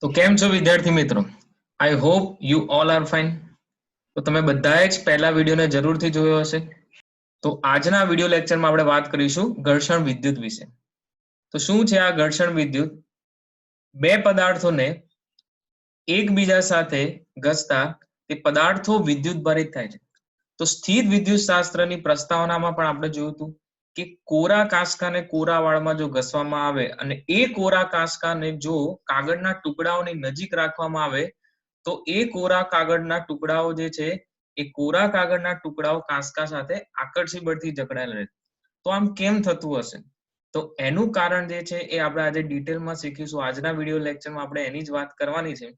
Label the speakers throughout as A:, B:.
A: તો કેમ છો વિદ્યાર્થી મિત્રો? I hope you all are fine. તો તમે બધાએ જ પહેલા વિડીયોને જરૂરથી જોયો હશે. તો આજના વિડીયો લેક્ચરમાં આપણે વાત કરીશું ઘર્ષણ વિદ્યુત વિશે. તો શું છે આ ઘર્ષણ વિદ્યુત? બે પદાર્થોને એકબીજા સાથે ઘસતા તે પદાર્થો વિદ્યુત ભારિત થાય છે. તો સ્થિર વિદ્યુત શાસ્ત્રની પ્રસ્તાવનામાં પણ આપણે જોયું હતું કે કોરા કાંસકાને કોરા વાળમાં જો ઘસવામાં આવે અને એ કોરા કાંસકાને જો કાગળના ટુકડાઓની નજીક રાખવામાં આવે તો એ કોરા કાગળના ટુકડાઓ જે છે એ કોરા કાગળના ટુકડાઓ કાંસકા સાથે આકર્ષી બળથી જકડાયેલા રહે. તો આમ કેમ થતું હશે? તો એનું કારણ જે છે એ આપણે આજે ડિટેલમાં શીખીશું. આજના વિડીયો લેક્ચરમાં આપણે એની જ વાત કરવાની છે.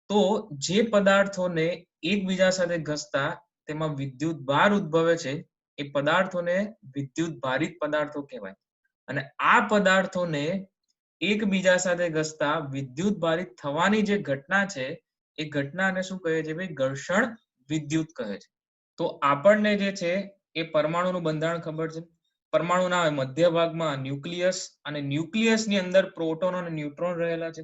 A: તો જે પદાર્થોને એકબીજા સાથે ઘસતા તેમાં વિદ્યુત ભાર ઉદ્ભવે છે એ પદાર્થોને વિદ્યુત ભારિત પદાર્થો કહેવાય. અને આ પદાર્થોને એકબીજા સાથે ઘસતા વિદ્યુત ભારિત થવાની જે ઘટના છે એ ઘટનાને શું કહે છે? ભાઈ ઘર્ષણ વિદ્યુત કહે છે. તો આપણને જે છે એ પરમાણુનું બંધારણ ખબર છે. પરમાણુના મધ્ય ભાગમાં ન્યુક્લિયસ અને ન્યુક્લિયસની અંદર પ્રોટોન અને ન્યુટ્રોન રહેલા છે.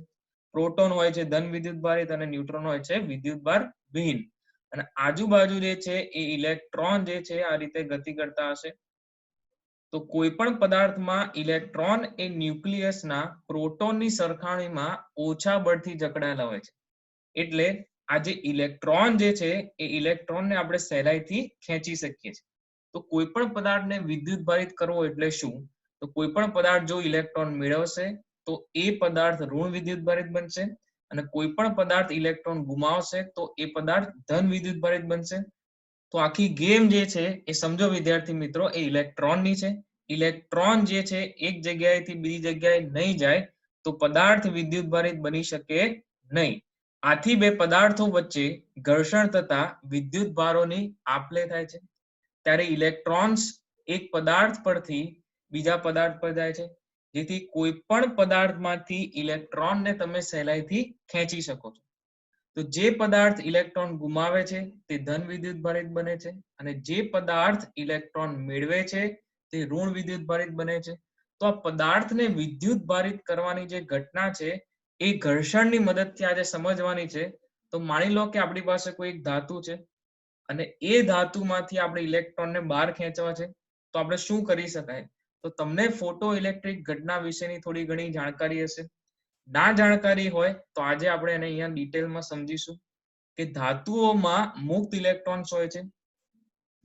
A: પ્રોટોન હોય છે ધન વિદ્યુત ભારિત અને ન્યુટ્રોન હોય છે વિદ્યુત ભાર વિહીન. અને આજુબાજુ જે છે એ ઇલેક્ટ્રોન જે છે આ રીતે ગતિ કરતા હશે. તો કોઈ પણ પદાર્થમાં ઇલેક્ટ્રોન એ ન્યુક્લિયસના પ્રોટોનની સરખામણીમાં ઓછા બળથી જકડાયેલા હોય છે. એટલે આ જે ઇલેક્ટ્રોન જે છે એ ઇલેક્ટ્રોનને આપણે સહેલાઈથી ખેંચી શકીએ છીએ. તો કોઈ પણ પદાર્થને વિદ્યુત ભારિત કરવો એટલે શું? તો કોઈ પણ પદાર્થ જો ઇલેક્ટ્રોન મેળવશે તો એ પદાર્થ ઋણ વિદ્યુત ભારિત બનશે અને કોઈ પણ પદાર્થ ઇલેક્ટ્રોન ગુમાવશે તો એ પદાર્થ ધન વિદ્યુત ભારિત બનશે. તો આખી ગેમ જે છે એ સમજો વિદ્યાર્થી મિત્રો એ ઇલેક્ટ્રોનની છે. ઇલેક્ટ્રોન જે છે એક જગ્યાએથી બીજી જગ્યાએ નહીં જાય તો પદાર્થ વિદ્યુત ભારિત બની શકે નહીં. આથી બે પદાર્થો વચ્ચે ઘર્ષણ થતા વિદ્યુત ભારોની આપ-લે થાય છે. ત્યારે ઇલેક્ટ્રોન્સ એક પદાર્થ પરથી બીજા પદાર્થ પર જાય છે જેથી કોઈ પણ પદાર્થમાંથી ઇલેક્ટ્રોનને તમે સહેલાઈથી ખેંચી શકો છો. તો જે પદાર્થ ઇલેક્ટ્રોન ગુમાવે છે તે ધન વિદ્યુત ભારિત બને છે અને જે પદાર્થ ઇલેક્ટ્રોન મેળવે છે તે ઋણ વિદ્યુત ભારિત બને છે. તો આ પદાર્થને વિદ્યુત ભારિત કરવાની જે ઘટના છે એ ઘર્ષણની મદદથી આજે સમજવાની છે. તો માની લો કે આપણી પાસે કોઈ એક ધાતુ છે અને એ ધાતુમાંથી આપણે ઇલેક્ટ્રોનને બહાર ખેંચવા છે તો આપણે શું કરી શકાય? તો તમને ફોટો ઇલેક્ટ્રિક ઘટના વિશેની થોડી ઘણી જાણકારી હશે. ના જાણકારી હોય તો આજે આપણે એને અહીંયા ડિટેલમાં સમજીશું કે ધાતુઓમાં મુક્ત ઇલેક્ટ્રોન્સ હોય છે.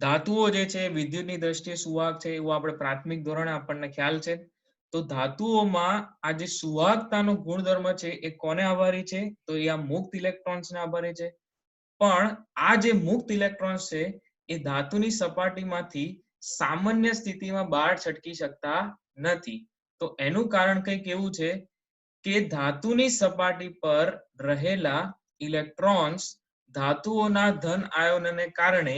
A: ધાતુઓ જે છે વિદ્યુતની દ્રષ્ટિએ સુવાહક છે એવું આપણે પ્રાથમિક ધોરણે આપણને ખ્યાલ છે. તો ધાતુઓમાં આ જે સુવાહકતાનો ગુણધર્મ છે એ કોને આભારી છે? તો એ આ મુક્ત ઇલેક્ટ્રોન્સને આભારી છે. પણ આ જે મુક્ત ઇલેક્ટ્રોન્સ છે એ ધાતુની સપાટીમાંથી સામાન્ય સ્થિતિમાં બહાર છટકી શકતા નથી. તો એનું કારણ કંઈક એવું છે કે ધાતુની સપાટી પર રહેલા ઇલેક્ટ્રોન્સ ધાતુઓના ધન આયનોને કારણે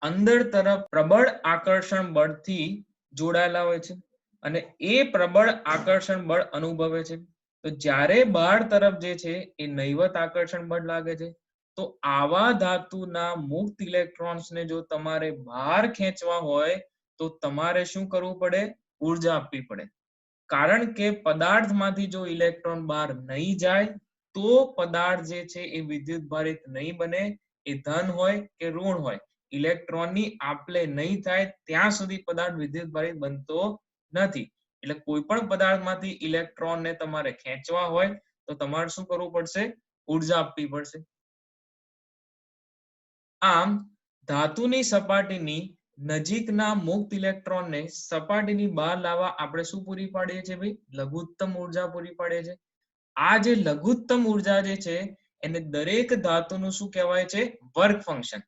A: અંદર તરફ પ્રબળ આકર્ષણ બળથી જોડાયેલા હોય છે અને એ પ્રબળ આકર્ષણ બળ અનુભવે છે. તો જ્યારે બહાર તરફ જે છે એ નહિવત આકર્ષણ બળ લાગે છે. તો આવા ધાતુના મુક્ત ઇલેક્ટ્રોન્સને જો તમારે બહાર ખેંચવા હોય તો તમારે શું કરવું પડે? ઉર્જા આપવી પડે. કારણ કે પદાર્થમાંથી જો ઇલેક્ટ્રોન બહાર નહીં જાય તો પદાર્થ જે છે એ વિદ્યુત ભારિત નહીં બને. એ ધન હોય કે ઋણ હોય, ઇલેક્ટ્રોનની આપ-લે નહીં થાય ત્યાં સુધી પદાર્થ વિદ્યુત ભારિત બનતો નથી. એટલે કોઈ પણ પદાર્થમાંથી ઇલેક્ટ્રોનને તમારે ખેંચવા હોય તો તમારે શું કરવું પડશે? ઉર્જા આપવી પડશે. આમ ધાતુની સપાટીની નજીકના મુક્ત ઇલેક્ટ્રોનને સપાટીની બહાર લાવવા આપણે શું પૂરી પાડીએ છીએ? ભાઈ લઘુત્તમ ઉર્જા પૂરી પાડીએ છીએ. આ જે લઘુત્તમ ઉર્જા જે છે એને દરેક ધાતુનું શું કહેવાય છે? Work function.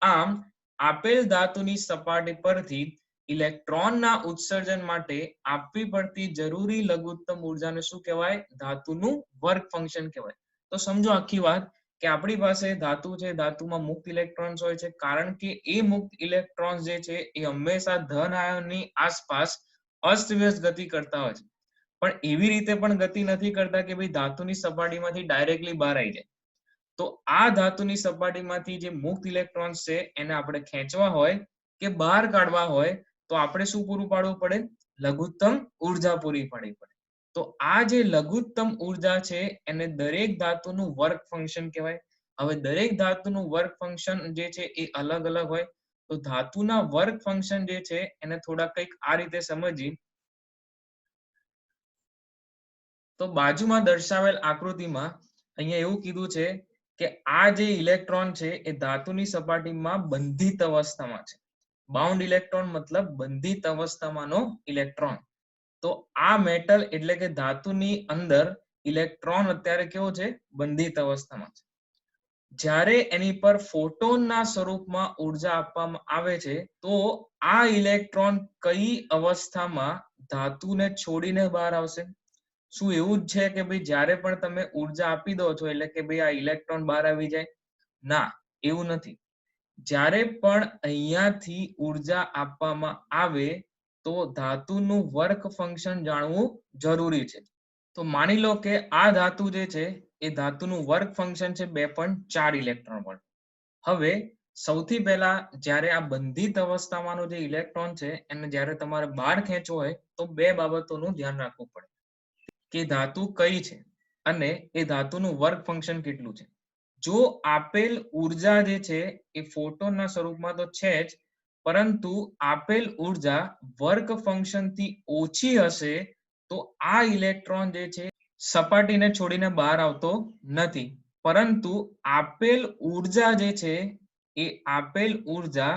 A: આમ આપેલ ધાતુની સપાટી પરથી ઇલેક્ટ્રોનના ઉત્સર્જન માટે આપવી પડતી જરૂરી લઘુત્તમ ઉર્જાને શું કહેવાય? ધાતુનું વર્ક ફંક્શન કહેવાય. તો સમજો આખી વાત કે આપણી પાસે ધાતુ છે, ધાતુમાં મુક્ત ઇલેક્ટ્રોન્સ હોય છે કારણ કે એ મુક્ત ઇલેક્ટ્રોન્સ જે છે એ હંમેશા ધન આયનની આસપાસ અસ્તવ્યસ્ત ગતિ કરતા હોય છે. પણ એવી રીતે પણ ગતિ નથી કરતા કે ભાઈ ધાતુની સપાટીમાંથી ડાયરેક્ટલી બહાર આવી જાય. તો આ ધાતુની સપાટીમાંથી જે મુક્ત ઇલેક્ટ્રોન્સ છે એને આપણે ખેંચવા હોય કે બહાર કાઢવા હોય તો આપણે શું પૂરું પાડવું પડે? લઘુત્તમ ઉર્જા પૂરી પાડવી પડે. તો આ જે લઘુત્તમ ઉર્જા છે એને દરેક ધાતુનું વર્ક ફંક્શન કહેવાય. હવે દરેક ધાતુનું વર્ક ફંક્શન જે છે એ અલગ અલગ હોય. તો ધાતુના વર્ક ફંક્શન જે છે એને થોડા કંઈક આ રીતે સમજી. તો બાજુમાં દર્શાવેલ આકૃતિમાં અહીંયા એવું કીધું છે કે આ જે ઇલેક્ટ્રોન છે એ ધાતુની સપાટીમાં બંધિત અવસ્થામાં છે. બાઉન્ડ ઇલેક્ટ્રોન મતલબ બંધિત અવસ્થામાંનો ઇલેક્ટ્રોન. તો આ મેટલ એટલે કે ધાતુની અંદર ઇલેક્ટ્રોન અત્યારે કેવો છે? બંધિત અવસ્થામાં છે. જ્યારે એની પર ફોટોનના સ્વરૂપમાં ઉર્જા આપવામાં આવે છે તો આ ઇલેક્ટ્રોન કઈ અવસ્થામાં ધાતુને છોડીને બહાર આવશે? શું એવું જ છે કે ભાઈ જ્યારે પણ તમે ઉર્જા આપી દો છો એટલે કે ભાઈ આ ઇલેક્ટ્રોન બહાર આવી જાય? ના, એવું નથી. જ્યારે પણ અહીંયાથી ઉર્જા આપવામાં આવે તો ધાતુનું વર્ક ફંક્શન જાણવું જરૂરી છે. તો માની લો કે આ ધાતુ જે છે એ ધાતુનું વર્ક ફંક્શન છે 2.4 ઇલેક્ટ્રોન વોલ્ટ. હવે સૌથી પહેલા જ્યારે આ બંધિત અવસ્થામાંનો જે ઇલેક્ટ્રોન છે એને જ્યારે તમારે બહાર ખેંચવો હોય તો બે બાબતોનું ધ્યાન રાખવું પડે કે ધાતુ કઈ છે અને એ ધાતુનું વર્ક ફંક્શન કેટલું છે. જો આપેલ ઉર્જા જે છે એ ફોટોનના સ્વરૂપમાં તો છે જ, પરંતુ આપેલ ઉર્જા વર્ક ફંક્શનથી ઓછી હશે તો આ ઇલેક્ટ્રોન જે છે સપાટીને છોડીને બહાર આવતો નથી. પરંતુ આપેલ ઉર્જા જે છે એ આપેલ ઉર્જા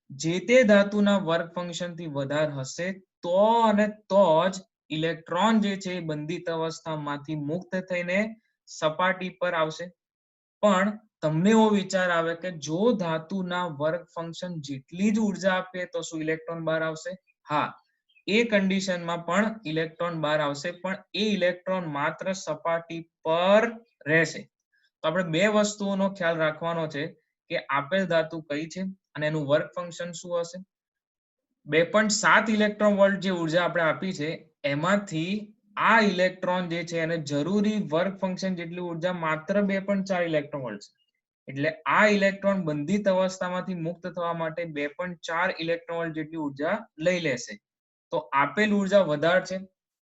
A: જે તે ધાતુના વર્ક ફંક્શનથી વધારે હશે તો અને તો જ ઇલેક્ટ્રોન જે છે બંધિત અવસ્થામાંથી મુક્ત થઈને સપાટી પર આવશે. પણ તમને એવો વિચાર આવે કે જો ધાતુના વર્ક ફંક્શન જેટલી જ ઉર્જા આપે તો શું ઇલેક્ટ્રોન બહાર આવશે? હા, એ કન્ડિશનમાં પણ ઇલેક્ટ્રોન બહાર આવશે, પણ એ ઇલેક્ટ્રોન માત્ર સપાટી પર રહેશે. તો આપણે બે વસ્તુઓનો ખ્યાલ રાખવાનો છે કે આપેલ ધાતુ કઈ છે અને એનું વર્ક ફંક્શન શું હશે. 2.7 ઇલેક્ટ્રોન વોલ્ટ જે ઉર્જા આપણે આપી છે એમાંથી આ ઇલેક્ટ્રોન જે છે એને જરૂરી વર્ક ફંક્શન જેટલી ઉર્જા માત્ર 2.4 ઇલેક્ટ્રોન વોલ્ટ છે. એટલે આ ઇલેક્ટ્રોન બંધિત અવસ્થામાંથી મુક્ત થવા માટે 2.4 ઇલેક્ટ્રોન વોલ્ટ જેટલી ઉર્જા લઈ લેશે. તો આપેલ ઉર્જા વધારે છે.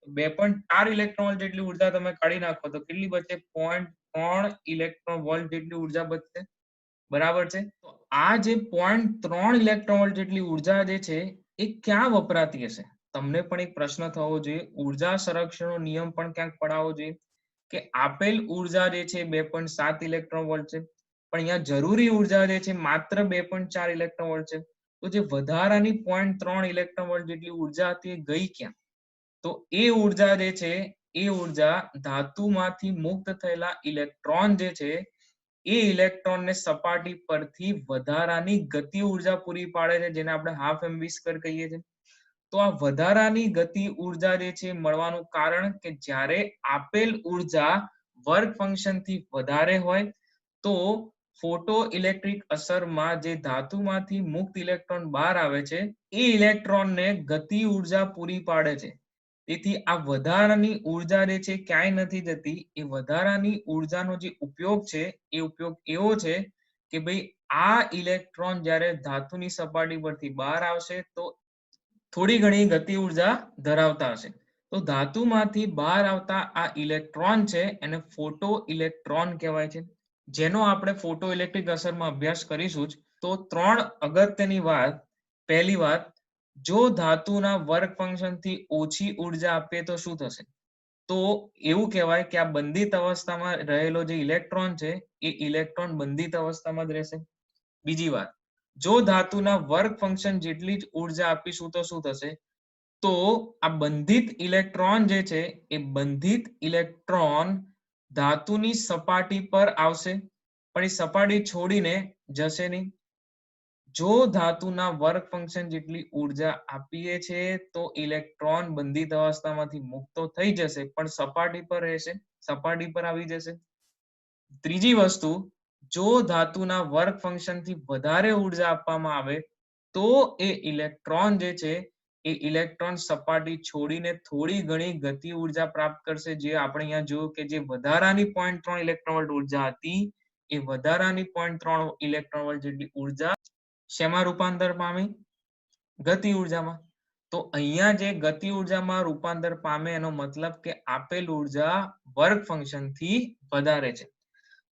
A: 2.4 ઇલેક્ટ્રોન વોલ્ટ જેટલી ઉર્જા તમે કાઢી નાખો તો કેટલી બચે? 0.3 ઇલેક્ટ્રોન વોલ્ટ જેટલી ઉર્જા બચશે. બરાબર છે. તો આ જે 0.3 ઇલેક્ટ્રોન વોલ્ટ જેટલી ઉર્જા જે છે એ ક્યાં વપરાતી હશે? તમને પણ એક પ્રશ્ન થવો જોઈએ. ઉર્જા સંરક્ષણનો નિયમ પણ ક્યાંક પડાવવો જોઈએ કે આપેલ ઉર્જા જે છે 2.7 ઇલેક્ટ્રોન વોલ્ટ છે, પણ અહીંયા જરૂરી ઉર્જા જે છે માત્ર 2.4 ઇલેક્ટ્રોન વોલ્ટ છે. તો જે વધારાની 0.3 ઇલેક્ટ્રોન વોલ્ટ જેટલી ઉર્જા હતી એ ગઈ ક્યાં? તો એ ઉર્જા જે છે એ ઉર્જા ધાતુમાંથી મુક્ત થયેલા ઇલેક્ટ્રોન જે છે એ ઇલેક્ટ્રોનને સપાટી પરથી વધારાની ગતિ ઉર્જા પૂરી પાડે છે, જેને આપણે હાફ mv² કહીએ છીએ. તો આ વધારાની ગતિ ઉર્જા જે છે મળવાનું કારણ કે જ્યારે આપેલ ઉર્જા વર્ક ફંક્શનથી વધારે હોય તો ફોટો ઇલેક્ટ્રિક અસરમાં જે ધાતુમાંથી મુક્ત ઇલેક્ટ્રોન બહાર આવે છે એ ઇલેક્ટ્રોનને ગતિ ઉર્જા પૂરી પાડે છે. તેથી આ વધારાની ઉર્જા જે છે ક્યાંય નથી જતી. એ વધારાની ઉર્જાનો જે ઉપયોગ છે એ ઉપયોગ એવો છે કે ભાઈ આ ઇલેક્ટ્રોન જ્યારે ધાતુની સપાટી પરથી બહાર આવશે તો થોડી ઘણી ગતિ ઉર્જા ધરાવતા હશે. તો ધાતુમાંથી બહાર આવતા આ ઇલેક્ટ્રોન છે એને ફોટો ઇલેક્ટ્રોન કહેવાય છે, જેનો આપણે ફોટો ઇલેક્ટ્રિક અસરમાં અભ્યાસ કરીશું જ. તો ત્રણ અગત્યની વાત. પહેલી વાત, જો ધાતુના વર્ક ફંક્શનથી ઓછી ઉર્જા આપીએ તો શું થશે? તો એવું કહેવાય કે આ બંધિત અવસ્થામાં રહેલો જે ઇલેક્ટ્રોન છે એ ઇલેક્ટ્રોન બંધિત અવસ્થામાં જ રહેશે. બીજી વાત, જો ધાતુના વર્ક ફંક્શન જેટલી જ ઉર્જા આપીશું તો શું થશે? તો આ બંધિત ઇલેક્ટ્રોન જે છે એ બંધિત ઇલેક્ટ્રોન ધાતુની સપાટી પર આવશે, પણ એ સપાટી છોડીને જશે નહીં. જો ધાતુના વર્ક ફંક્શન જેટલી ઉર્જા આપીએ છે તો ઇલેક્ટ્રોન બંધિત અવસ્થામાંથી મુક્ત થઈ જશે, પણ સપાટી પર રહેશે, સપાટી પર આવી જશે. ત્રીજી વસ્તુ, જો ધાતુના વર્ક ફંક્શનથી વધારે ઉર્જા આપવામાં આવે તો એ ઇલેક્ટ્રોન જે છે એ ઇલેક્ટ્રોન સપાટી છોડીને થોડી ઘણી ગતિ ઉર્જા પ્રાપ્ત કરશે. જે આપણે અહીંયા જોયું કે જે વધારાની 0.3 ઇલેક્ટ્રોન વોલ્ટ ઉર્જા હતી એ વધારાની 0.3 ઇલેક્ટ્રોન વોલ્ટ જેટલી ઉર્જા શેમાં રૂપાંતર પામી? ગતિ ઉર્જામાં. તો અહીંયા જે ગતિ ઉર્જામાં રૂપાંતર પામે એનો મતલબ કે આપેલ ઉર્જા વર્ક ફંક્શન થી વધારે છે.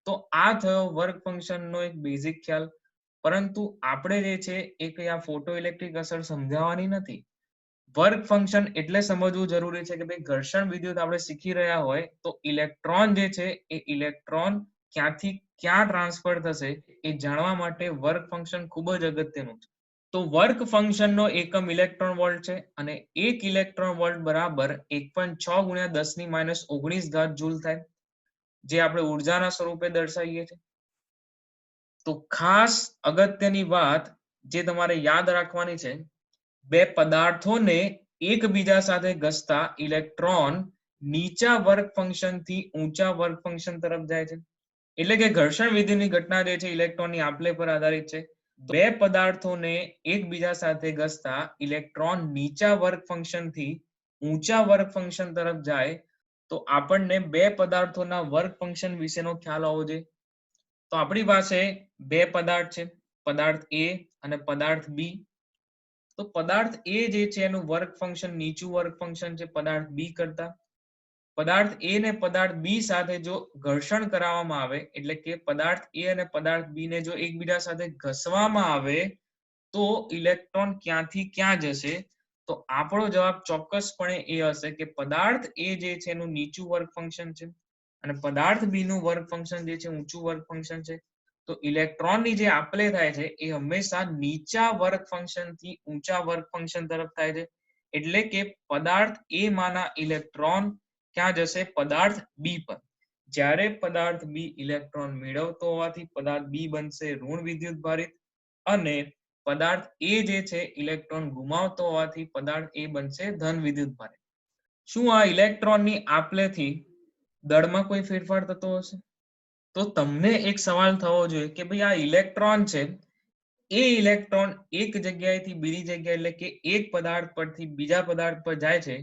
A: તો આ થયો વર્ક ફંક્શન નો એક બેઝિક ખ્યાલ. પરંતુ આપણે જે છે એ કઈ આ ફોટો ઇલેક્ટ્રિક અસર સમજાવવાની નથી. વર્ક ફંક્શન એટલે સમજવું જરૂરી છે કે ભાઈ ઘર્ષણ વિદ્યુત આપણે શીખી રહ્યા હોય તો ઇલેક્ટ્રોન જે છે એ ઇલેક્ટ્રોન ક્યાંથી ક્યાં ટ્રાન્સફર થશે એ જાણવા માટે વર્ક ફંક્શન ખૂબ જ અગત્યનું છે. તો વર્ક ફંક્શન નો એકમ ઇલેક્ટ્રોન વોલ્ટ છે અને 1 ઇલેક્ટ્રોન વોલ્ટ બરાબર 1.6 ગુણ્યા 10⁻19 જૂલ થાય, જે આપણે ઉર્જાના સ્વરૂપે દર્શાવીએ છીએ. તો ખાસ અગત્યની વાત જે તમારે યાદ રાખવાની છે, બે પદાર્થોને એકબીજા સાથે ઘસતા ઇલેક્ટ્રોન નીચા વર્ક ફંક્શન થી ઊંચા વર્ક ફંક્શન તરફ જાય છે. એટલે કે ઘર્ષણ વિધિની ઘટના જે છે ઇલેક્ટ્રોનની આપલે પર આધારિત છે. બે પદાર્થોને એકબીજા સાથે ઘસતા ઇલેક્ટ્રોન નીચા વર્ક ફંક્શન થી ઊંચા વર્ક ફંક્શન તરફ જાય તો આપણને બે પદાર્થોના વર્ક ફંક્શન વિશેનો ખ્યાલ હોવો જોઈએ. તો આપણી પાસે બે પદાર્થ છે, પદાર્થ A અને પદાર્થ B. તો પદાર્થ A જે છે એનું વર્ક ફંક્શન નીચું વર્ક ફંક્શન છે પદાર્થ B કરતા. પદાર્થ A ને પદાર્થ B સાથે જો ઘર્ષણ કરાવવામાં આવે એટલે કે પદાર્થ A અને પદાર્થ B ને જો એકબીજા સાથે ઘસવામાં આવે તો ઇલેક્ટ્રોન ક્યાંથી ક્યાં જશે? તો આપણો જવાબ ચોક્કસપણે એ હશે કે પદાર્થ A જે છે એનું નીચું વર્ક ફંક્શન છે અને પદાર્થ B નું વર્ક ફંક્શન જે છે ઊંચું વર્ક ફંક્શન છે. તો ઇલેક્ટ્રોનની જે આપલે થાય છે એ હંમેશા નીચા વર્ક ફંક્શન થી ઊંચા વર્ક ફંક્શન તરફ થાય છે. એટલે કે પદાર્થ A માંના ઇલેક્ટ્રોન ક્યાં જશે? પદાર્થ B પર. જ્યારે પદાર્થ B ઇલેક્ટ્રોન મેળવતો હોવાથી પદાર્થ B બનશે ઋણ વિદ્યુત ભારિત અને પદાર્થ A જે છે ઇલેક્ટ્રોન ગુમાવતો હોવાથી પદાર્થ A બનશે ધન વિદ્યુત ભારિત. શું આ ઇલેક્ટ્રોનની આપલેથી દળમાં કોઈ ફેરફાર થતો હશે? તો તમને એક સવાલ થવો જોઈએ કે ભાઈ આ ઇલેક્ટ્રોન છે એ ઇલેક્ટ્રોન એક જગ્યાએથી બીજી જગ્યાએ એટલે કે એક પદાર્થ પરથી બીજા પદાર્થ પર જાય છે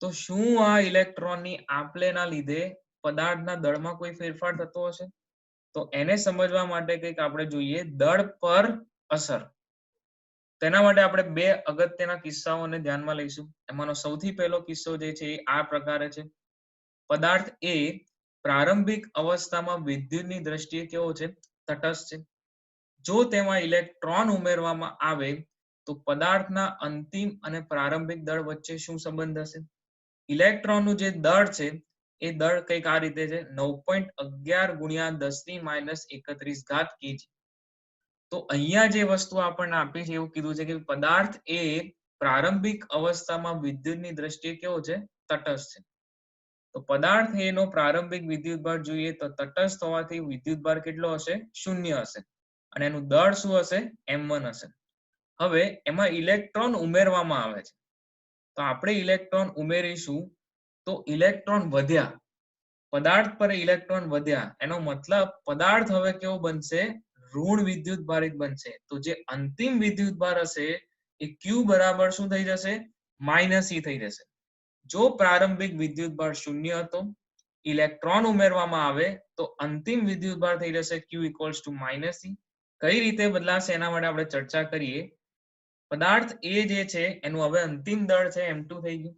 A: તો શું આ ઇલેક્ટ્રોનની આપલેના લીધે પદાર્થના દળમાં કોઈ ફેરફાર થતો હશે? તો એને સમજવા માટે કંઈક આપણે જોઈએ દળ પર અસર. તેના માટે આપણે બે અગત્યના કિસ્સાઓને ધ્યાનમાં લઈશું. એમાંનો સૌથી પહેલો કિસ્સો જે છે એ આ પ્રકારે છે. પદાર્થ A પ્રારંભિક અવસ્થામાં વિદ્યુતની દ્રષ્ટિએ કેવો છે? તટસ્થ છે. જો તેમાં ઇલેક્ટ્રોન ઉમેરવામાં આવે તો પદાર્થના અંતિમ અને પ્રારંભિક દળ વચ્ચે શું સંબંધ હશે? ઇલેક્ટ્રોનનું જે દળ છે એ દળ કંઈક આ રીતે છે 9.11 ગુણ્યા 10⁻31 kg. તો અહીંયા જે વસ્તુ આપણને આપી છે એવું કીધું છે કે પદાર્થ એ પ્રારંભિક અવસ્થામાં વિદ્યુતની દ્રષ્ટિએ કેવો છે? તટસ્થ છે. તો પદાર્થ A નો પ્રારંભિક વિદ્યુતભાર જોઈએ તો તટસ્થ હોવાથી વિદ્યુતભાર કેટલો હશે? 0 હશે અને એનું દળ શું હશે? m1 હશે. હવે એમાં ઇલેક્ટ્રોન ઉમેરવામાં આવે છે તો આપણે ઇલેક્ટ્રોન ઉમેરીશું તો ઇલેક્ટ્રોન વધ્યા, પદાર્થ પર ઇલેક્ટ્રોન વધ્યા એનો મતલબ પદાર્થ હવે કેવો બનશે? ઋણ વિદ્યુત ભારિત બનશે. તો જે અંતિમ વિદ્યુતભાર હશે એ Q બરાબર શું થઈ જશે? -E થઈ જશે. જો પ્રારંભિક વિદ્યુતભાર 0 હતો, ઇલેક્ટ્રોન ઉમેરવામાં આવે તો અંતિમ વિદ્યુતભાર થઈ જશે Q -E. કઈ રીતે બદલાશે એના માટે આપણે ચર્ચા કરીએ. પદાર્થ A જે છે એનું હવે અંતિમ દળ છે m2 થઈ ગયું.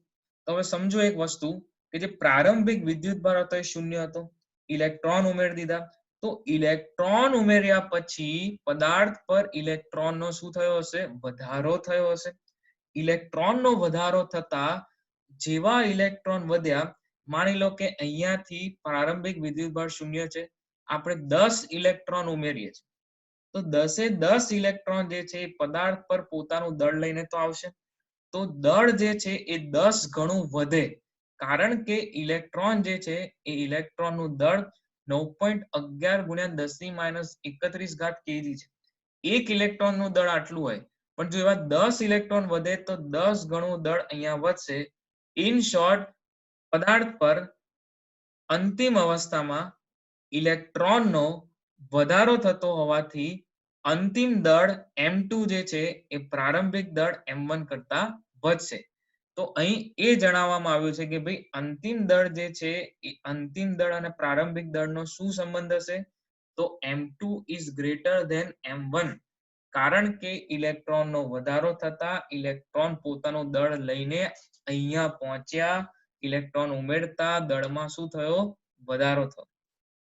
A: તો હવે સમજો એક વસ્તુ કે જે પ્રારંભિક વિદ્યુતભાર હતો એ 0 હતો, ઇલેક્ટ્રોન ઉમેરી દીધા તો ઇલેક્ટ્રોન ઉમેર્યા પછી પદાર્થ પર ઇલેક્ટ્રોનનો શું થયો હશે? વધારો થયો હશે. ઇલેક્ટ્રોનનો વધારો થતા જેવા ઇલેક્ટ્રોન વધ્યા, માની લો કે અહીંયાથી પ્રારંભિક વિદ્યુતભાર 0 છે, આપણે 10 ઇલેક્ટ્રોન ઉમેરીએ છીએ તો 10 ઇલેક્ટ્રોન જે છે એ પદાર્થ પર પોતાનું દળ લઈને તો આવશે. તો દળ જે છે એ 10 ગણું વધે કારણ કે ઇલેક્ટ્રોન જે છે એ ઇલેક્ટ્રોનનું દળ 9.11 ગુણ્યા 10⁻31 kg છે. એક ઇલેક્ટ્રોનનું દળ આટલું હોય પણ જો એવા 10 ઇલેક્ટ્રોન વધે તો 10 ગણું દળ અહીંયા વધશે. ઇન શોર્ટ, પદાર્થ પર અંતિમ અવસ્થામાં ઇલેક્ટ્રોનનો વધારો થતો હોવાથી અંતિમ દળ m2 જે છે એ પ્રારંભિક દળ m1 કરતા વધશે. તો અહીં એ જણાવવામાં આવ્યું છે કે ભાઈ અંતિમ દળ જે છે એ અંતિમ દળ અને પ્રારંભિક દળનો શું સંબંધ હશે? તો m2 is greater than m1. કારણ કે ઇલેક્ટ્રોનનો વધારો થતા ઇલેક્ટ્રોન પોતાનું દળ લઈને અહીંયા પહોંચ્યા, ઇલેક્ટ્રોન ઉમેરતા દળમાં શું થયો? વધારો થયો.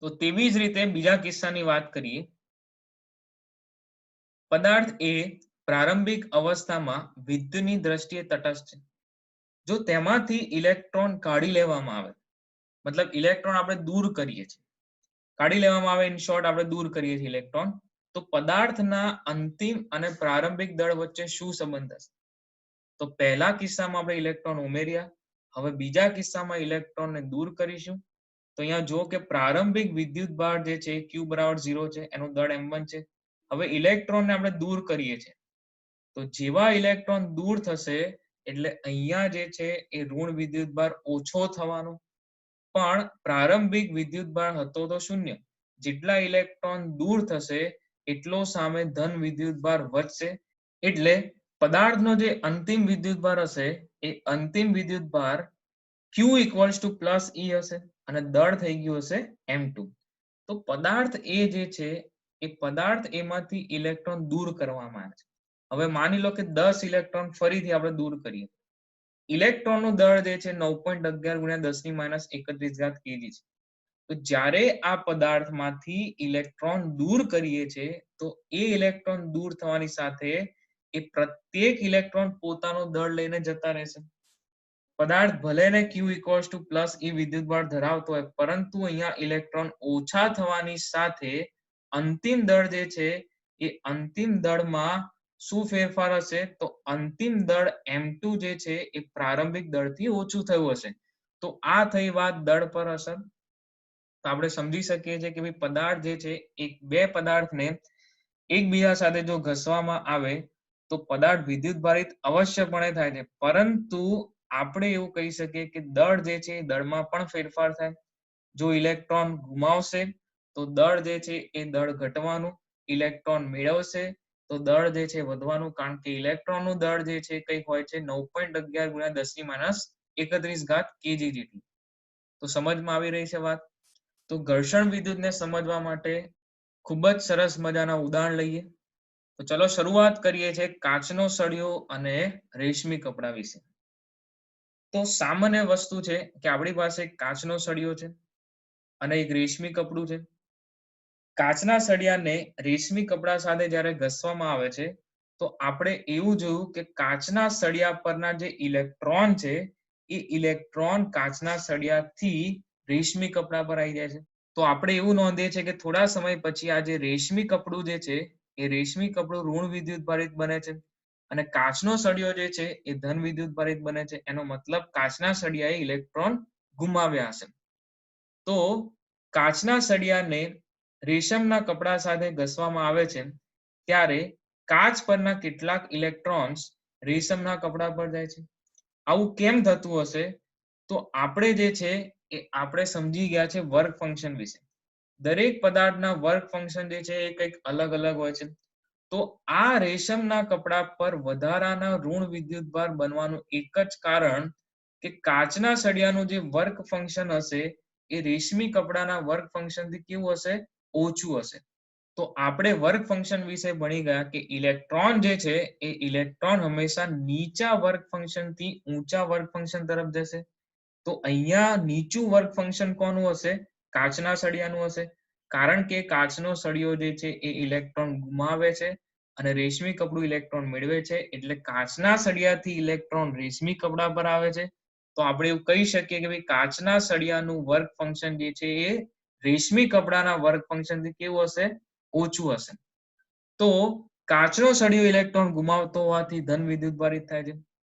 A: તો તેવી જ રીતે બીજા કિસ્સાની વાત કરીએ. પદાર્થ એ પ્રારંભિક અવસ્થામાં વિદ્યુતની દ્રષ્ટિએ તટસ્થ છે. જો તેમાંથી ઇલેક્ટ્રોન કાઢી લેવામાં આવે, મતલબ ઇલેક્ટ્રોન આપણે દૂર કરીએ છીએ, કાઢી લેવામાં આવે, ઇન શોર્ટ આપણે દૂર કરીએ છીએ ઇલેક્ટ્રોન, તો પદાર્થના અંતિમ અને પ્રારંભિક દળ વચ્ચે શું સંબંધ હશે? તો પહેલા કિસ્સામાં આપણે ઇલેક્ટ્રોન ઉમેર્યા, હવે બીજા કિસ્સામાં ઇલેક્ટ્રોનને દૂર કરીશું. તો અહીંયા જો કે પ્રારંભિક વિદ્યુત ભાર જે છે Q બરાબર 0 છે, એનું દળ m1 છે. હવે ઇલેક્ટ્રોનને આપણે દૂર કરીએ છીએ, તો જેવા ઇલેક્ટ્રોન દૂર થશે એટલે અહીંયા જે છે એ ઋણ વિદ્યુત ભાર ઓછો થવાનો, પણ પ્રારંભિક વિદ્યુત ભાર હતો તો શૂન્ય. જેટલા ઇલેક્ટ્રોન દૂર થશે એટલો સામે ધન વિદ્યુત ભાર વધશે. એટલે પદાર્થનો જે અંતિમ વિદ્યુત ભાર હશે એ અંતિમ વિદ્યુત ભાર Q equals to plus E હશે અને દળ થઈ ગયું હશે m2. તો પદાર્થ એ જે છે એ પદાર્થ એમાંથી ઇલેક્ટ્રોન દૂર કરવામાં આવે છે. હવે માની લો કે 10 ઇલેક્ટ્રોન ફરીથી આપણે દૂર કરીએ. ઇલેક્ટ્રોનનું દળ જે છે 9.11 × 10⁻31 kg છે. તો જ્યારે આ પદાર્થમાંથી ઇલેક્ટ્રોન દૂર કરીએ છીએ તો એ ઇલેક્ટ્રોન દૂર થવાની સાથે એ પ્રત્યેક ઇલેક્ટ્રોન પોતાનું દળ લઈને જતા રહેશે. પદાર્થ ભલે ને Q equals to plus E વિદ્યુતભાર ધરાવતો હોય, પરંતુ અહીંયા ઇલેક્ટ્રોન ઓછા થવાની સાથે અંતિમ દળ જે છે એ અંતિમ દળમાં શું ફેરફાર હશે? તો અંતિમ દળ m2 જે છે એ પ્રારંભિક દળથી ઓછું થયું હશે. તો આ થઈ વાત દળ પર અસર. તો આપણે સમજી શકીએ છીએ કે ભાઈ પદાર્થ જે છે એક બે પદાર્થને એકબીજા સાથે જો ઘસવામાં આવે તો પદાર્થ વિદ્યુત ભારિત અવશ્યપણે થાય છે, પરંતુ આપણે એવું કહી શકીએ કે દળ જે છે દળમાં પણ ફેરફાર થાય. જો ઇલેક્ટ્રોન ગુમાવશે તો દળ જે છે એ દળ ઘટવાનું, ઇલેક્ટ્રોન મેળવશે તો દળ જે છે વધવાનું, કારણ કે ઇલેક્ટ્રોનનું દળ જે છે કંઈક હોય છે 9.11 × 10⁻31 kg જેટલું. તો સમજમાં આવી રહી છે વાત? તો ઘર્ષણ વિદ્યુતને સમજવા માટે ખૂબ જ સરસ મજાના ઉદાહરણ લઈએ. તો ચલો શરૂઆત કરીએ છીએ કાચનો સળિયો અને રેશમી કપડા વિશે. તો સામાન્ય વસ્તુ છે કે આપણી પાસે કાચનો સળિયો છે અને એક રેશમી કપડું છે. કાચના સળિયાને રેશમી કપડા સાથે જ્યારે ઘસવામાં આવે છે તો આપણે એવું જોયું કે કાચના સળિયા પરના જે ઇલેક્ટ્રોન છે એ ઇલેક્ટ્રોન કાચના સળિયાથી રેશમી કપડા પર આવી જાય છે. તો આપણે એવું નોંધીએ છીએ કે થોડા સમય પછી આ જે રેશમી કપડું જે છે એ રેશમી કપડું ઋણ વિદ્યુત ભારિત બને છે અને કાચનો સળિયો જે છે એ ધન વિદ્યુત ભારિત બને છે. એનો મતલબ કાચના સળિયાએ ઇલેક્ટ્રોન ગુમાવ્યા હશે. તો કાચના સળિયાને રેશમના કપડા સાથે ઘસવામાં આવે છે ત્યારે કાચ પરના કેટલાક ઇલેક્ટ્રોન્સ રેશમના કપડા પર જાય છે. આવું કેમ થતું હશે? તો આપણે જે છે એ આપણે સમજી ગયા છે વર્ક ફંક્શન વિશે. દરેક પદાર્થના વર્ક ફંક્શન જે છે એ કંઈક અલગ અલગ હોય છે. તો આ રેશમના કપડા પર વધારાના ઋણ વિદ્યુત ભાર બનવાનું એક જ કારણ કે કાચના સળિયાનું જે વર્ક ફંક્શન હશે એ રેશમી કપડાના વર્ક ફંક્શનથી કેવું હશે? ઓછું હશે. તો આપણે વર્ક ફંક્શન વિશે ભણી ગયા કે ઇલેક્ટ્રોન જે છે એ ઇલેક્ટ્રોન હંમેશા નીચા વર્ક ફંક્શનથી ઊંચા વર્ક ફંક્શન તરફ જશે. તો અહીંયા નીચું વર્ક ફંક્શન કોનું હશે? કાચના સળિયાનું હશે, કારણ કે કાચનો સળિયો જે છે એ ઇલેક્ટ્રોન ગુમાવે છે અને રેશમી કપડું ઇલેક્ટ્રોન મેળવે છે. એટલે કાચના સળિયાથી ઇલેક્ટ્રોન રેશમી કપડા પર આવે છે. તો આપણે એવું કહી શકીએ કે ભાઈ કાચના સળિયાનું વર્ક ફંક્શન જે છે એ રેશમી કપડાના વર્ક ફંક્શનથી કેવું હશે? ઓછું હશે. તો કાચનો સળિયો ઇલેક્ટ્રોન ગુમાવતો હોવાથી ધન વિદ્યુત ભારિત થાય છે.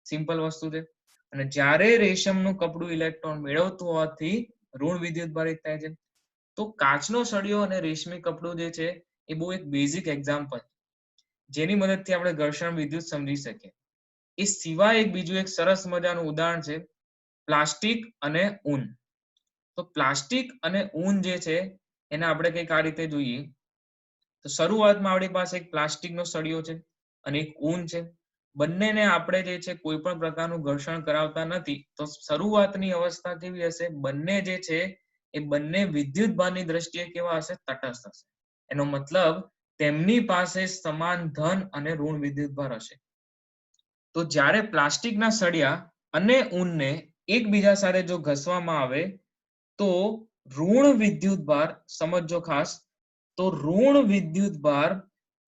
A: સિમ્પલ વસ્તુ છે. અને જ્યારે રેશમનું કપડું ઇલેક્ટ્રોન મેળવતું હોવાથી ઋણ વિદ્યુત ભારિત થાય છે. તો કાચનો સળિયો અને રેશમી કપડું જે છે એ બહુ એક બેઝિક એક્ઝામ્પલ જેની મદદથી આપણે ઘર્ષણ વિદ્યુત સમજી શકીએ. એ સિવાય એક બીજું એક સરસ મજાનું ઉદાહરણ છે પ્લાસ્ટિક અને ઊન. તો પ્લાસ્ટિક અને ઊન જે છે એને આપણે કંઈક આ રીતે જોઈએ. તો શરૂઆતમાં આપણી પાસે એક પ્લાસ્ટિકનો સળિયો છે અને એક ઊન છે. બંનેને આપણે જે છે કોઈ પણ પ્રકારનું ઘર્ષણ કરાવતા નથી. તો શરૂઆતની અવસ્થા કેવી હશે? બંને જે છે એ બંને વિદ્યુત ભારની દ્રષ્ટિએ કેવા હશે? તટસ્થ હશે. એનો મતલબ તેમની પાસે સમાન ધન અને ઋણ વિદ્યુતભાર હશે. તો જ્યારે પ્લાસ્ટિકના સળિયા અને ઊનને એકબીજા સાથે જો ઘસવામાં આવે તો ઋણ વિદ્યુતભાર, સમજો ખાસ, તો ઋણ વિદ્યુતભાર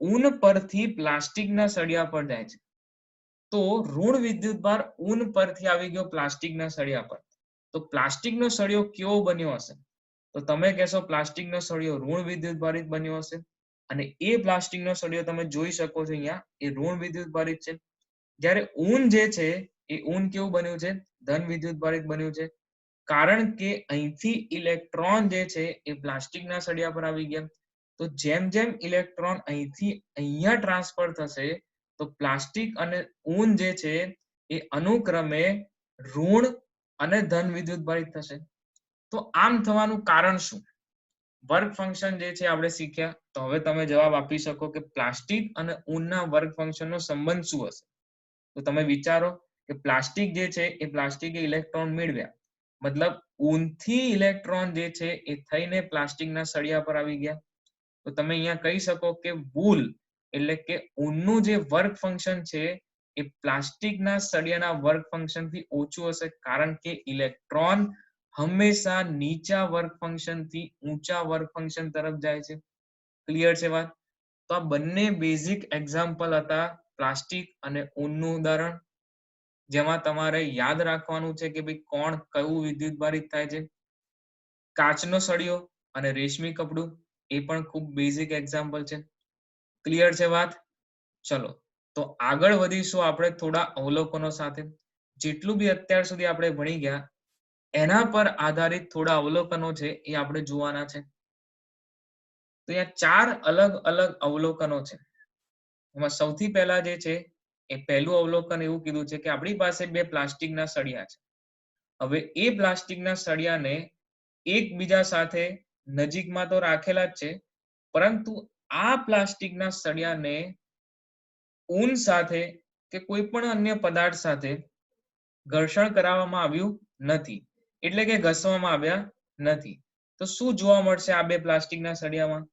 A: ઊન પરથી પ્લાસ્ટિકના સળિયા પર જાય છે. તો ઋણ વિદ્યુતભાર ઊન પરથી આવી ગયો પ્લાસ્ટિકના સળિયા પર. તો પ્લાસ્ટિકનો સળિયો કેવો બન્યો હશે? તો તમે કહેશો પ્લાસ્ટિકનો સળિયો ઋણ વિદ્યુતભારિત બન્યો હશે. અને એ પ્લાસ્ટિકનો સળિયો તમે જોઈ શકો છો અહીંયા, એ ઋણ વિદ્યુતભારિત છે. જ્યારે ઊન જે છે એ ઊન કેવું બન્યું છે? ધન વિદ્યુતભારિત બન્યું છે. કારણ કે અહીંથી ઇલેક્ટ્રોન જે છે એ પ્લાસ્ટિકના સળિયા પર આવી ગયા. તો જેમ જેમ ઇલેક્ટ્રોન અહીંથી અહીંયા ટ્રાન્સફર થશે તો પ્લાસ્ટિક અને ઊન જે છે એ અનુક્રમે ઋણ અને ધન વિદ્યુતભારિત થશે. તો આમ થવાનું કારણ શું? વર્ક ફંક્શન જે છે આપણે શીખ્યા. તો હવે તમે જવાબ આપી શકો કે પ્લાસ્ટિક અને ઊનના વર્ક ફંક્શનનો સંબંધ શું હશે? તો તમે વિચારો કે પ્લાસ્ટિક જે છે એ પ્લાસ્ટિકે ઇલેક્ટ્રોન મેળવ્યા, મતલબ ઊનથી ઇલેક્ટ્રોન જે છે એ થઈને પ્લાસ્ટિકના સળિયા પર આવી ગયા. તો તમે અહીંયા કહી શકો કે વૂલ એટલે કે ઊનનું જે વર્ક ફંક્શન છે એ પ્લાસ્ટિકના સળિયાના વર્ક ફંક્શનથી ઓછું હશે, કારણ કે ઇલેક્ટ્રોન હંમેશા નીચા વર્ક ફંક્શનથી ઊંચા વર્ક ફંક્શન તરફ જાય છે. ક્લિયર છે વાત? તો આ બંને બેઝિક એક્ઝામ્પલ હતા પ્લાસ્ટિક અને ઊનનું ઉદાહરણ, જેમાં તમારે યાદ રાખવાનું છે કે ભાઈ કોણ કયું વિદ્યુતભારિત થાય છે. કાચનો સળિયો અને રેશમી કપડું એ પણ ખૂબ બેઝિક એક્ઝામ્પલ છે. ક્લિયર છે વાત? ચલો તો આગળ વધીશું આપણે થોડા અવલોકનો સાથે. જેટલું બી અત્યાર સુધી આપણે ભણી ગયા એના પર આધારિત થોડા અવલોકનો છે એ આપણે જોવાના છે. તો અહીંયા 4 અલગ અલગ અવલોકનો છે. એમાં સૌથી પહેલા જે છે એ પહેલું અવલોકન એવું કીધું છે કે આપણી પાસે બે પ્લાસ્ટિકના સળિયા છે. હવે એ પ્લાસ્ટિકના સળિયાને એકબીજા સાથે નજીકમાં તો રાખેલા જ છે, પરંતુ આ પ્લાસ્ટિકના સળિયાને ઊન સાથે કે કોઈ પણ અન્ય પદાર્થ સાથે ઘર્ષણ કરાવવામાં આવ્યું નથી, એટલે કે ઘસવામાં આવ્યા નથી. તો શું જોવા મળશે આ બે પ્લાસ્ટિકના સળિયામાં?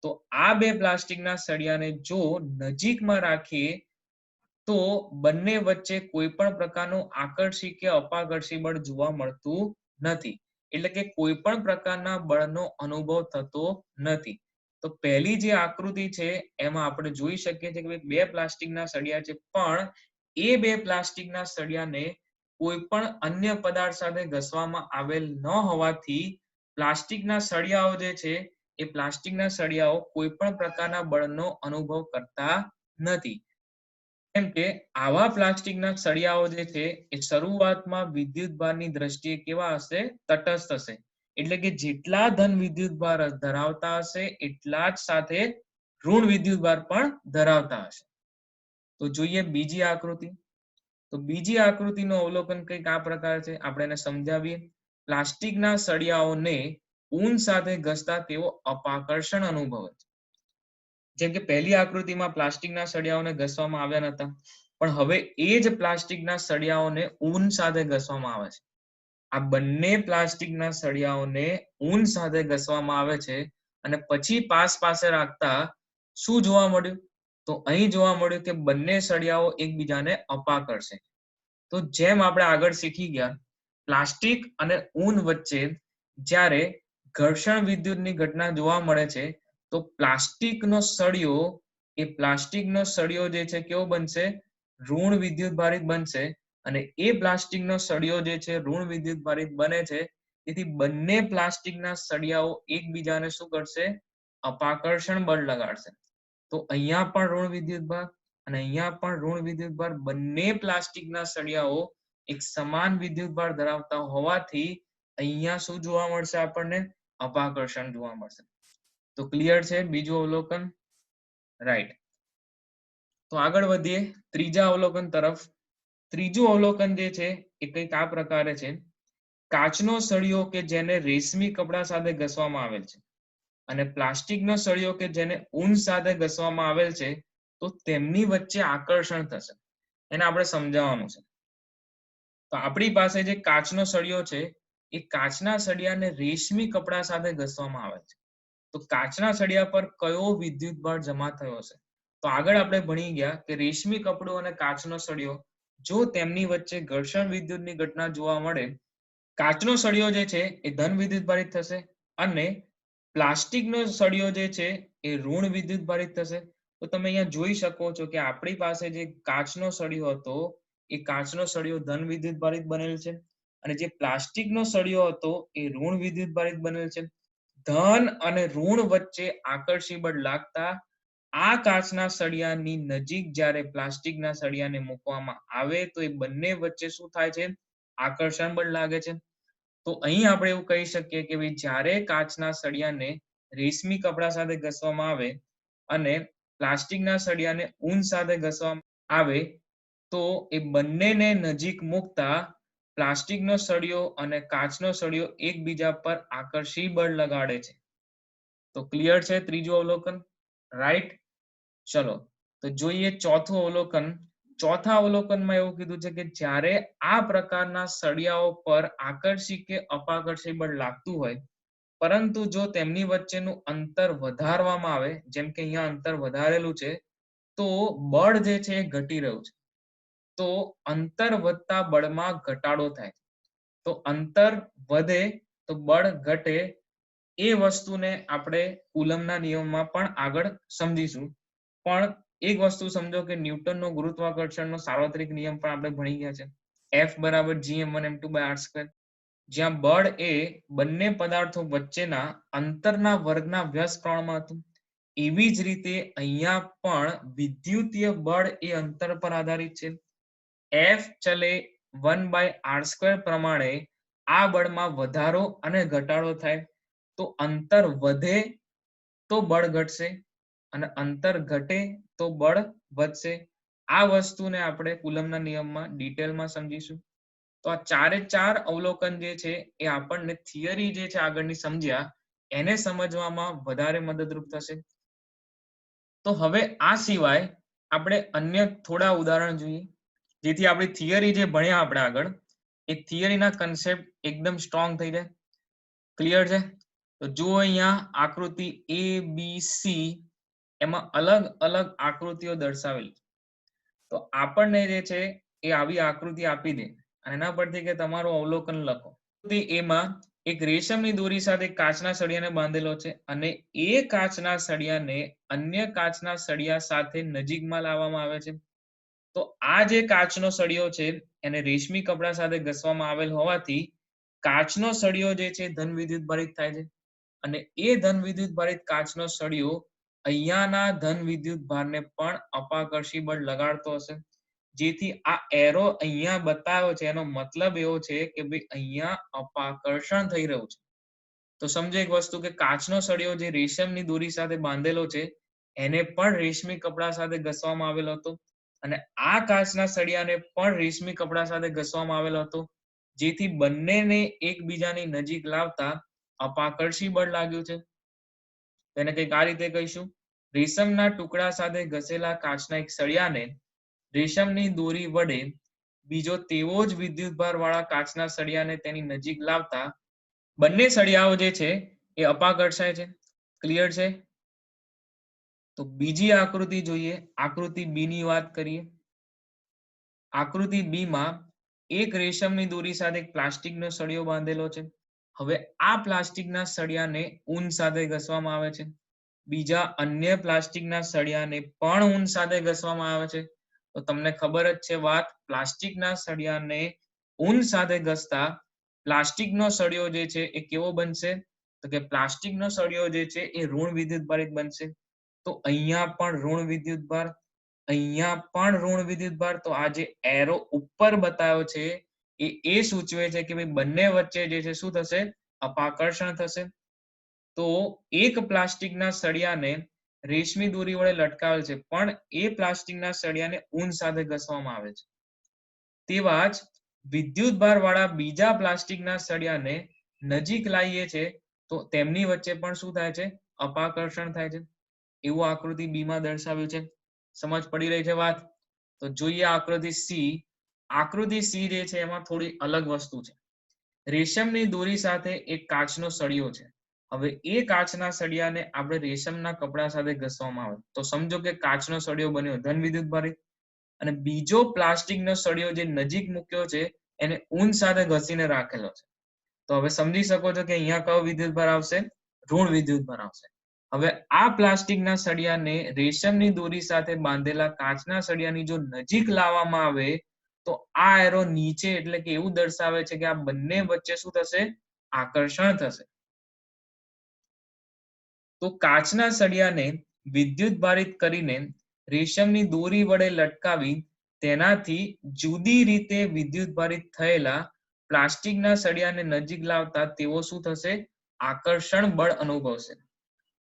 A: તો આ બે પ્લાસ્ટિકના સળિયાને જો નજીકમાં રાખીએ તો બંને વચ્ચે કોઈ પણ પ્રકારનું આકર્ષી કે અપાકર્ષી બળ જોવા મળતું નથી, એટલે કે કોઈ પણ પ્રકારના બળનો અનુભવ થતો નથી. તો પહેલી જે આકૃતિ છે એમાં આપણે જોઈ શકીએ છીએ કે બે પ્લાસ્ટિકના સળિયા છે, પણ એ બે પ્લાસ્ટિકના સળિયાને કોઈ પણ અન્ય પદાર્થ સાથે ઘસવામાં આવેલ ન હોવાથી પ્લાસ્ટિકના સળિયાઓ જે છે એ પ્લાસ્ટિકના સળિયાઓ કોઈ પણ પ્રકારના બળનો અનુભવ કરતા નથી. કેમ કે આવા પ્લાસ્ટિકના સળિયાઓ જે છે એ શરૂઆતમાં વિદ્યુતભારની દ્રષ્ટિએ કેવા હશે? તટસ્થ હશે. એટલે કે જેટલા ધન વિદ્યુતભાર ધરાવતા હશે એટલા જ સાથે ઋણ વિદ્યુતભાર પણ ધરાવતા હશે. તો જોઈએ બીજી આકૃતિ. તો બીજી આકૃતિનું અવલોકન કંઈક આ પ્રકાર છે, આપણે એને સમજાવીએ. પ્લાસ્ટિકના સળિયાઓને ઊન સાથે ઘસતા તેઓ અપાકર્ષણ અનુભવે છે. જેમ કે પહેલી આકૃતિમાં પ્લાસ્ટિકના સળિયાઓને ઘસવામાં આવ્યા નતા, પણ હવે એ જ પ્લાસ્ટિકના સળિયાઓને ઊન સાથે ઘસવામાં આવે છે. આ બંને પ્લાસ્ટિકના સળિયાઓને ઊન સાથે ઘસવામાં આવે છે અને પછી પાસે રાખતા શું જોવા મળ્યું? તો અહીં જોવા મળ્યું કે બંને સળિયાઓ એકબીજાને અપાકર્ષે. તો જેમ આપણે આગળ શીખી ગયા, પ્લાસ્ટિક અને ઊન વચ્ચે જ્યારે ઘર્ષણ વિદ્યુતની ઘટના જોવા મળે છે તો પ્લાસ્ટિકનો સળિયો જે છે કેવો બનશે? ઋણ વિદ્યુતભારિત બનશે. અને એ પ્લાસ્ટિકનો સળિયો જે છે ઋણ વિદ્યુતભારિત બને છે. તેથી બંને પ્લાસ્ટિકના સળિયાઓ એકબીજાને શું કરશે? અપાકર્ષણ બળ લગાડશે. તો અહીંયા પણ ઋણ વિદ્યુતભાર અને અહીંયા પણ ઋણ વિદ્યુતભાર, બંને પ્લાસ્ટિકના સળિયાઓ એક સમાન વિદ્યુતભાર ધરાવતા હોવાથી અહીંયા શું જોવા મળશે આપણને? અપાકર્ષણ જોવા મળશે. તો ક્લિયર છે બીજું અવલોકન? રાઈટ. તો આગળ વધીએ ત્રીજા અવલોકન તરફ. ત્રીજું અવલોકન જે છે એ કંઈક આ પ્રકારે છે. કાચનો સળિયો કે જેને રેશમી કપડા સાથે ઘસવામાં આવેલ છે અને પ્લાસ્ટિકનો સળિયો કે જેને ઊન સાથે ઘસવામાં આવેલ છે, તો તેમની વચ્ચે આકર્ષણ થશે. એને આપણે સમજાવવાનું છે. તો આપણી પાસે જે કાચનો સળિયો છે એ કાચના સળિયાને રેશમી કપડા સાથે ઘસવામાં આવે છે. તો કાચના સળિયા પર કયો વિદ્યુત ભાર જમા થયો હશે? તો આગળ આપણે ભણી ગયા કે રેશમી કપડું અને કાચનો સળિયો જો તેમની વચ્ચે ઘર્ષણ વિદ્યુતની ઘટના જોવા મળે, કાચનો સળિયો જે છે એ ધન વિદ્યુત ભારિત થશે અને પ્લાસ્ટિકનો સળિયો જે છે એ ઋણ વિદ્યુત ભારિત થશે. તો તમે અહીંયા જોઈ શકો છો કે આપણી પાસે જે કાચનો સળિયો હતો એ કાચનો સળિયો ધન વિદ્યુત ભારિત બનેલ છે અને જે પ્લાસ્ટિકનો સળિયો હતો એ ઋણ વિદ્યુત ભારિત બનેલ છે. ધન અને ઋણ વચ્ચે આકર્ષી બળ લાગતા આ કાચના સળિયાની નજીક જ્યારે પ્લાસ્ટિકના સળિયાને મૂકવામાં આવે તો એ બંને વચ્ચે શું થાય છે? આકર્ષણ બળ લાગે છે. તો અહીં આપણે એવું કહી શકીએ કે ભાઈ જ્યારે કાચના સળિયાને રેશમી કપડા સાથે ઘસવામાં આવે અને પ્લાસ્ટિકના સળિયાને ઊન સાથે ઘસવામાં આવે તો એ બંનેને નજીક મૂકતા પ્લાસ્ટિકનો સળિયો અને કાચનો સળિયો એકબીજા પર આકર્ષી બળ લગાડે છે. તો ક્લિયર છે ત્રીજું અવલોકન? રાઈટ. ચલો તો જોઈએ ચોથું અવલોકન. ચોથા અવલોકનમાં એવું કીધું છે કે જ્યારે આ પ્રકારના સળિયાઓ પર આકર્ષી કે અપાકર્ષી બળ લાગતું હોય પરંતુ જો તેમની વચ્ચેનું અંતર વધારવામાં આવે, જેમ કે અહીંયા અંતર વધારેલું છે, તો બળ જે છે એ ઘટી રહ્યું છે. તો અંતર વધતા બળમાં ઘટાડો થાય. તો અંતર વધે તો બળ ઘટે. એ વસ્તુને આપણે કુલમના નિયમમાં પણ આગળ સમજીશું. પણ એક વસ્તુ સમજો કે ન્યૂટનનો ગુરુત્વાકર્ષણનો સાર્વત્રિક નિયમ પણ આપણે ભણી ગયા છે. F બરાબર gm1m2/r², જ્યાં બળ એ બંને પદાર્થો વચ્ચેના અંતરના વર્ગના વ્યસ્ત પ્રમાણમાં હતું. એવી જ રીતે અહીંયા પણ વિદ્યુતીય બળ એ અંતર પર આધારિત છે. F ચલે 1/r² પ્રમાણે આ બળમાં વધારો અને ઘટાડો થાય. તો અંતર વધે તો બળ ઘટશે અને અંતર ઘટે તો બળ વધશે. આ વસ્તુને આપણે કુલમના નિયમમાં ડિટેલમાં સમજીશું. તો આ ચારે ચાર અવલોકન જે છે એ આપણને થિયરી જે છે આગળની સમજ્યા એને સમજવામાં વધારે મદદરૂપ થશે. તો હવે આ સિવાય આપણે અન્ય થોડા ઉદાહરણ જોઈએ જેથી આપણી થિયરી જે ભણ્યા આપણે આગળ એ થિયરીના કન્સેપ્ટ એકદમ સ્ટ્રોંગ થઈ જાય. ક્લિયર છે? તો જુઓ અહીંયા આકૃતિ A, B, C એમાં અલગ અલગ આકૃતિઓ દર્શાવેલી. તો આપણને જે છે એ આવી આકૃતિ આપી દે અને એના પરથી કે તમારું અવલોકન લખો. એમાં એક રેશમની દોરી સાથે કાચના સળિયાને બાંધેલો છે અને એ કાચના સળિયાને અન્ય કાચના સળિયા સાથે નજીકમાં લાવવામાં આવે છે. તો આ જે કાચનો સળિયો છે એને રેશમી કપડા સાથે ઘસવામાં આવેલ હોવાથી કાચનો સળિયો જે છે ધન વિદ્યુત ભારિત થાય છે અને એ ધન વિદ્યુત ભારિત કાચનો સળિયો અહીંયાના ધન વિદ્યુત ભારને પણ અપાકર્ષી બળ લગાડતો હશે. જેથી આ એરો અહીંયા બતાવ્યો છે એનો મતલબ એવો છે કે ભાઈ અહીંયા અપાકર્ષણ થઈ રહ્યું છે. તો સમજો એક વસ્તુ કે કાચનો સળિયો જે રેશમની દોરી સાથે બાંધેલો છે એને પણ રેશમી કપડા સાથે ઘસવામાં આવેલો હતો અને આ કાચના સળિયાને પણ રેશમી કપડા સાથે ઘસવામાં આવેલો હતો. જેથી બંનેને એકબીજાની નજીક લાવતા અપાકર્ષી બળ લાગ્યું છે. તેને કંઈક આ રીતે કહીશું. રેશમના ટુકડા સાથે ઘસેલા કાચના એક સળિયાને રેશમની દોરી વડે બીજો તેવો જ વિદ્યુતભાર વાળા કાચના સળિયાને તેની નજીક લાવતા બંને સળિયાઓ જે છે એ અપાકર્ષાય છે. ક્લિયર છે? તો બીજી આકૃતિ જોઈએ. આકૃતિ B ની વાત કરીએ. આકૃતિ B માં એક રેશમની દોરી સાથે એક પ્લાસ્ટિકનો સળિયો બાંધેલો છે. હવે આ પ્લાસ્ટિકના સળિયાને ઊન સાથે ઘસવામાં આવે છે. બીજા અન્ય પ્લાસ્ટિકના સળિયાને પણ ઊન સાથે ઘસવામાં આવે છે. તો તમને ખબર જ છે વાત, પ્લાસ્ટિકના સળિયાને ઊન સાથે ઘસતા પ્લાસ્ટિકનો સળિયો જે છે એ કેવો બનશે? તો કે પ્લાસ્ટિકનો સળિયો જે છે એ ઋણ વિદ્યુત ભારિત બનશે. તો અહીંયા પણ ઋણ વિદ્યુત ભાર, અહીંયા પણ ઋણ વિદ્યુત ભાર. તો આ જે એરો ઉપર બતાવ્યો છે એ સૂચવે છે કે ભાઈ બંને વચ્ચે જે છે શું થશે? અપાકર્ષણ થશે. તો એક પ્લાસ્ટિકના સળિયાને રેશમી દોરી વડે લટકાવેલ છે પણ એ પ્લાસ્ટિકના સળિયાને ઊન સાથે ઘસવામાં આવે છે. તેવા જ વિદ્યુત ભાર વાળા બીજા પ્લાસ્ટિકના સળિયાને નજીક લાવીએ છે તો તેમની વચ્ચે પણ શું થાય છે? અપાકર્ષણ થાય છે. એવું આકૃતિ B માં દર્શાવ્યું છે. સમજ પડી રહી છે વાત? તો જોઈએ આકૃતિ C. આકૃતિ C જે છે એમાં થોડી અલગ વસ્તુ છે. રેશમની દોરી સાથે એક કાચનો સળિયો છે. હવે એ કાચના સળિયાને આપણે રેશમના કપડા સાથે ઘસવામાં આવે તો સમજો કે કાચનો સળિયો બન્યો ધન વિદ્યુતભારિત, અને બીજો પ્લાસ્ટિકનો સળિયો જે નજીક મૂક્યો છે એને ઊન સાથે ઘસીને રાખેલો છે. તો હવે સમજી શકો છો કે અહીંયા કયો વિદ્યુતભાર આવશે? ઋણ વિદ્યુતભાર આવશે. હવે આ પ્લાસ્ટિકના સળિયાને રેશમની દોરી સાથે બાંધેલા કાચના સળિયાની જો નજીક લાવવામાં આવે તો આ એરો નીચે એટલે કે એવું દર્શાવે છે કે આ બંને વચ્ચે શું થશે? આકર્ષણ થશે. તો કાચના સળિયાને વિદ્યુત ભારિત કરીને રેશમની દોરી વડે લટકાવી તેનાથી જુદી રીતે વિદ્યુત ભારિત થયેલા પ્લાસ્ટિકના સળિયાને નજીક લાવતા તેઓ શું થશે? આકર્ષણ બળ અનુભવશે.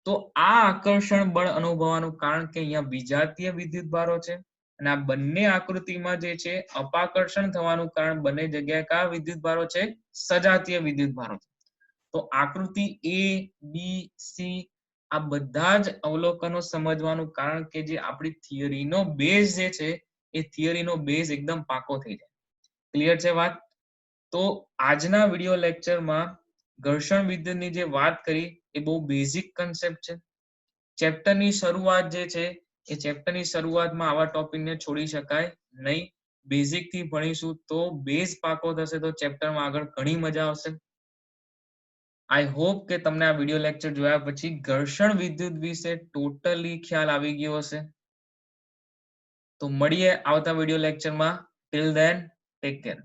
A: તો આ આકર્ષણ બળ અનુભવવાનું કારણ કે અહીંયા વિજાતીય વિદ્યુતભારો છે અને આ બંને આકૃતિમાં જે છે અપાકર્ષણ થવાનું કારણ બંને જગ્યાએ કયા વિદ્યુતભારો છે? સજાતીય વિદ્યુતભારો છે. તો આકૃતિ A, B, C આ બધા જ અવલોકનો સમજવાનું કારણ કે જે આપણી થિયરીનો બેઝ જે છે એ થિયરીનો બેઝ એકદમ પાકો થઈ જાય. ક્લિયર છે વાત? તો આજના વિડિયો લેક્ચરમાં ઘર્ષણ વિદ્યુતની જે વાત કરી એ બહુ બેઝિક કન્સેપ્ટ છે. ચેપ્ટરની શરૂઆત જે છે એ ચેપ્ટરની શરૂઆતમાં આવા ટોપિકને છોડી શકાય નહીં. બેઝિક થી ભણીશું તો બેઝ પાકો થશે તો ચેપ્ટરમાં આગળ ઘણી મજા આવશે. આઈ હોપ કે તમને આ વિડિયો લેક્ચર જોયા પછી ઘર્ષણ વિદ્યુત વિશે ટોટલી ખ્યાલ આવી ગયો હશે. તો મળીએ આવતા વિડિયો લેક્ચરમાં. Till then take care.